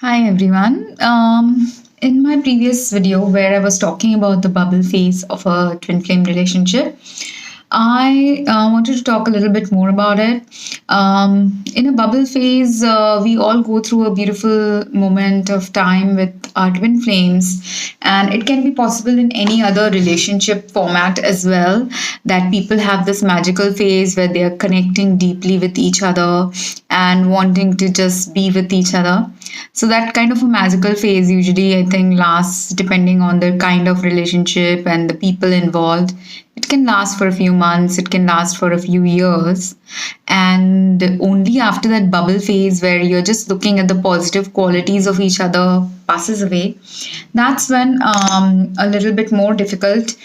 Hi everyone. In my previous video, where I was talking about the bubble phase of a twin flame relationship, I wanted to talk a little bit more about it. In a bubble phase, we all go through a beautiful moment of time with our twin flames, and it can be possible in any other relationship format as well. That people have this magical phase where they are connecting deeply with each other and wanting to just be with each other. So that kind of a magical phase usually I think lasts depending on the kind of relationship and the people involved. It can last for a few months, it can last for a few years. And only after that bubble phase where you're just looking at the positive qualities of each other passes away, that's when a little bit more difficult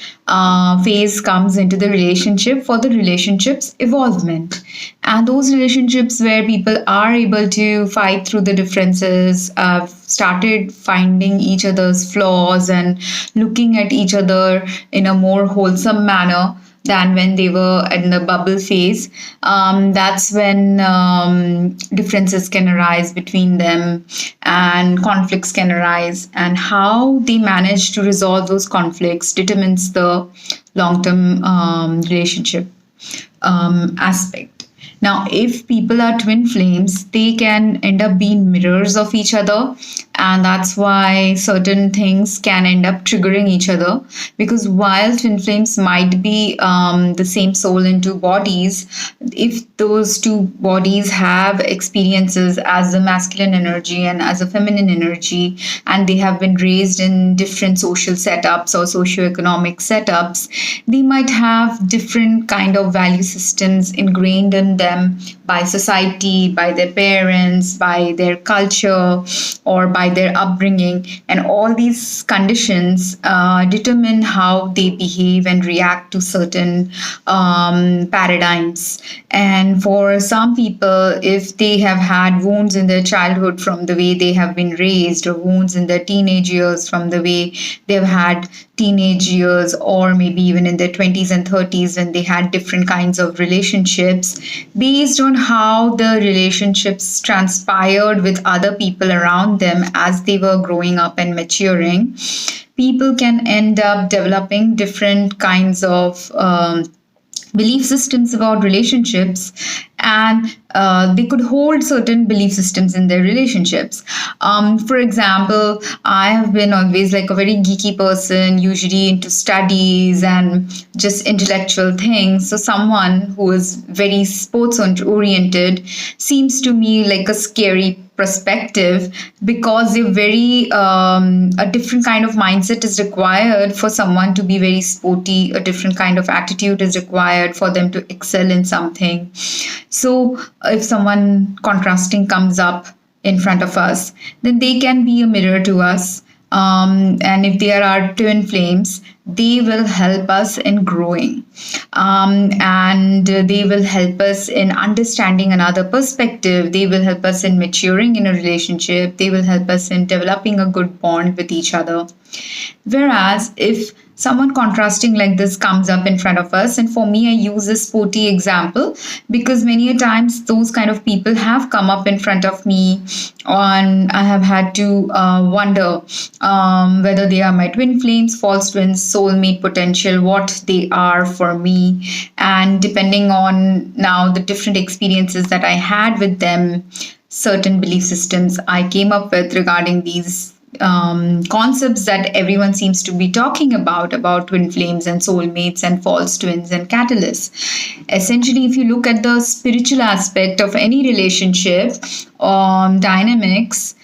phase comes into the relationship for the relationship's evolvement. And those relationships where people are able to fight through the differences, started finding each other's flaws and looking at each other in a more wholesome manner than when they were in the bubble phase. That's when differences can arise between them and conflicts can arise. And how they manage to resolve those conflicts determines the long term relationship aspect. Now, if people are twin flames, they can end up being mirrors of each other, and that's why certain things can end up triggering each other. Because while twin flames might be the same soul in two bodies, if those two bodies have experiences as a masculine energy and as a feminine energy, and they have been raised in different social setups or socioeconomic setups, they might have different kind of value systems ingrained in them by society, by their parents, by their culture, or by their upbringing. And all these conditions determine how they behave and react to certain paradigms. And for some people, if they have had wounds in their childhood from the way they have been raised, or wounds in their teenage years from the way they've had teenage years, or maybe even in their 20s and 30s when they had different kinds of relationships, based on how the relationships transpired with other people around them as they were growing up and maturing, people can end up developing different kinds of belief systems about relationships, and they could hold certain belief systems in their relationships. For example, I have been always like a very geeky person, usually into studies and just intellectual things. So someone who is very sports oriented seems to me like a scary perspective, because they're very a different kind of mindset is required for someone to be very sporty. A different kind of attitude is required for them to excel in something. So if someone contrasting comes up in front of us, then they can be a mirror to us. And if they are our twin flames, they will help us in growing, and they will help us in understanding another perspective. They will help us in maturing in a relationship. They will help us in developing a good bond with each other. Whereas if someone contrasting like this comes up in front of us, and for me I use this sporty example because many a times those kind of people have come up in front of me, and I have had to wonder whether they are my twin flames, false twins, soulmate potential, what they are for me. And depending on now the different experiences that I had with them, certain belief systems I came up with regarding these concepts that everyone seems to be talking about twin flames and soulmates and false twins and catalysts. Essentially, if you look at the spiritual aspect of any relationship dynamics,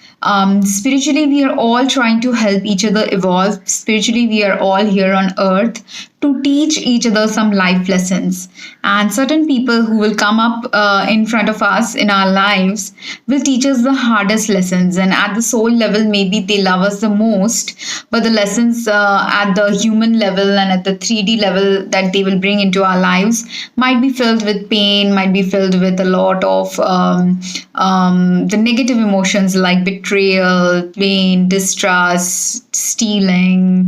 spiritually we are all trying to help each other evolve. Spiritually we are all here on earth to teach each other some life lessons. And certain people who will come up in front of us in our lives will teach us the hardest lessons. And at the soul level, maybe they love us the most, but the lessons at the human level and at the 3D level that they will bring into our lives might be filled with pain, might be filled with a lot of the negative emotions like betrayal, pain, distrust, stealing,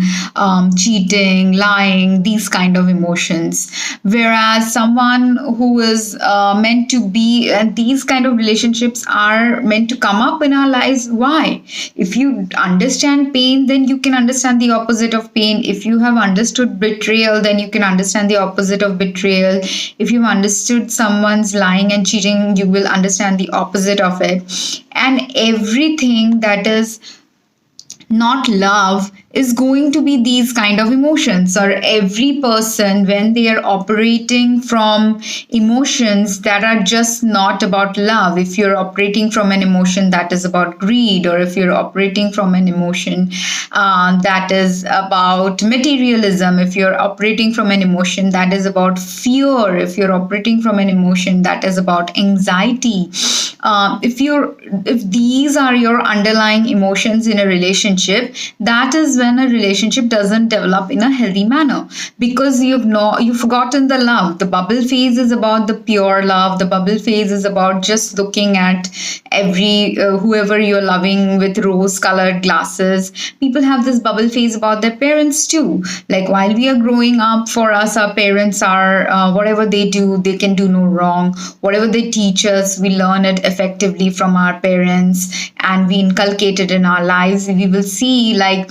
cheating, lying, these kind of emotions, whereas someone who is meant to be, and these kind of relationships are meant to come up in our lives. Why? If you understand pain, then you can understand the opposite of pain. If you have understood betrayal, then you can understand the opposite of betrayal. If you've understood someone's lying and cheating, you will understand the opposite of it. And everything that is not love is going to be these kind of emotions. Or every person, when they are operating from emotions that are just not about love, if you're operating from an emotion that is about greed, or if you're operating from an emotion that is about materialism, if you're operating from an emotion that is about fear, if you're operating from an emotion that is about anxiety, if these are your underlying emotions in a relationship, that is when a relationship doesn't develop in a healthy manner, because you've forgotten the love. The bubble phase is about the pure love. The bubble phase is about just looking at every whoever you're loving with rose colored glasses. People have this bubble phase about their parents too. Like, while we are growing up, for us our parents are whatever they do, they can do no wrong. Whatever they teach us, we learn it effectively from our parents, and we inculcate it in our lives. We will see, like,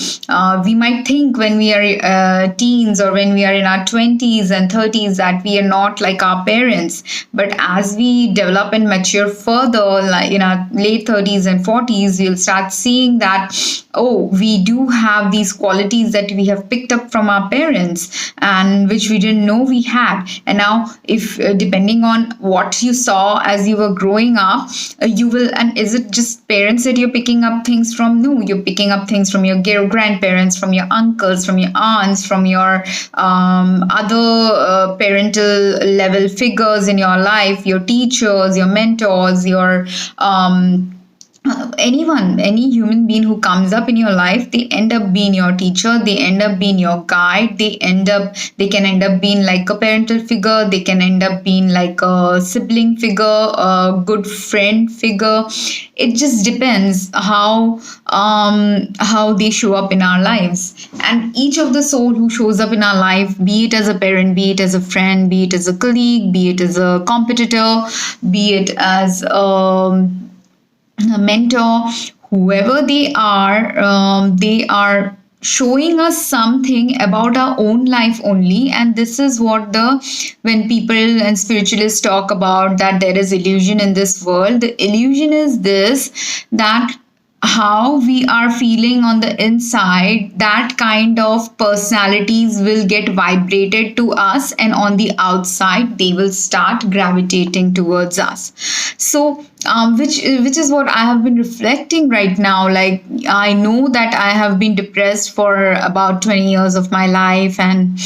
we might think when we are teens or when we are in our 20s and 30s that we are not like our parents, but as we develop and mature further, like in our late 30s and 40s, we'll start seeing that, oh, we do have these qualities that we have picked up from our parents and which we didn't know we had. And now, if depending on what you saw as you were growing up, you will, and is it just parents that you're picking up things from? No, you're picking up things from your grandparents, from your uncles, from your aunts, from your other parental level figures in your life, your teachers, your mentors, your anyone, any human being who comes up in your life, they end up being your teacher, they end up being your guide, they can end up being like a parental figure, they can end up being like a sibling figure, a good friend figure. It just depends how they show up in our lives. And each of the soul who shows up in our life, be it as a parent, be it as a friend, be it as a colleague, be it as a competitor, be it as a mentor, whoever they are showing us something about our own life only. And this is what when people and spiritualists talk about that there is illusion in this world, the illusion is this, that how we are feeling on the inside, that kind of personalities will get vibrated to us, and on the outside they will start gravitating towards us. So which is what I have been reflecting right now. Like, I know that I have been depressed for about 20 years of my life, and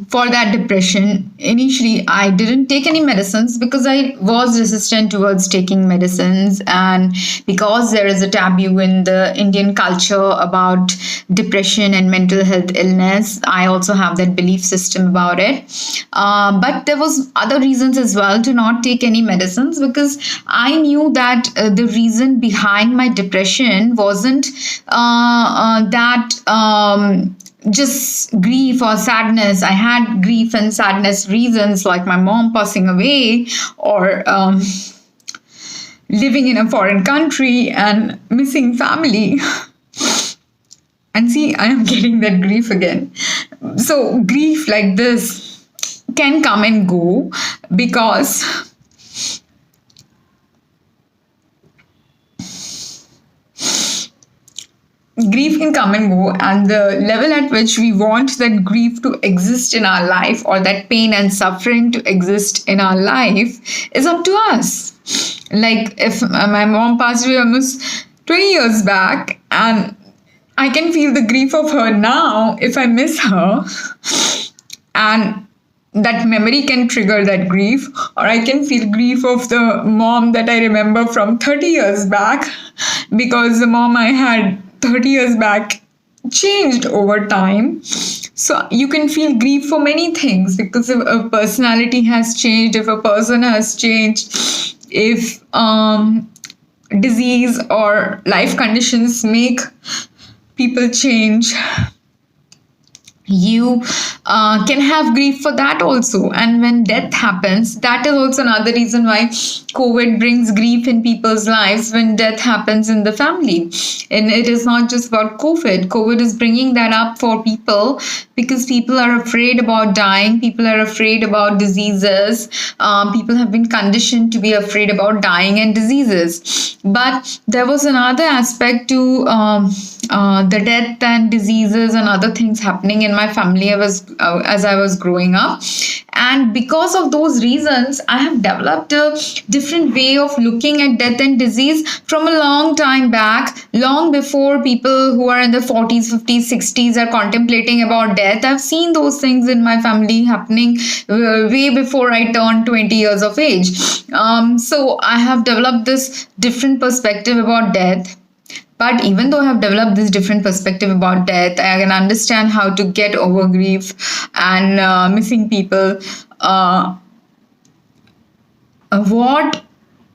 for that depression, initially I didn't take any medicines because I was resistant towards taking medicines, and because there is a taboo in the Indian culture about depression and mental health illness, I also have that belief system about it. But there was other reasons as well to not take any medicines, because I knew that the reason behind my depression wasn't just grief or sadness. I had grief and sadness reasons, like my mom passing away, or living in a foreign country and missing family. And see, I am getting that grief again. So grief like this can come and go, because grief can come and go, and the level at which we want that grief to exist in our life, or that pain and suffering to exist in our life, is up to us. Like, if my mom passed away almost 20 years back, and I can feel the grief of her now if I miss her, and that memory can trigger that grief. Or I can feel grief of the mom that I remember from 30 years back, because the mom I had 30 years back changed over time. So you can feel grief for many things, because if a personality has changed, if a person has changed, if disease or life conditions make people change. You can have grief for that also. And when death happens, that is also another reason why COVID brings grief in people's lives. When death happens in the family, and it is not just about COVID is bringing that up for people, because people are afraid about dying, people are afraid about diseases. People have been conditioned to be afraid about dying and diseases. But there was another aspect to the death and diseases and other things happening in my family as I was growing up. And because of those reasons, I have developed a different way of looking at death and disease from a long time back, long before people who are in the 40s, 50s, 60s are contemplating about death. I've seen those things in my family happening way before I turned 20 years of age. So I have developed this different perspective about death. But even though I have developed this different perspective about death, I can understand how to get over grief and missing people. What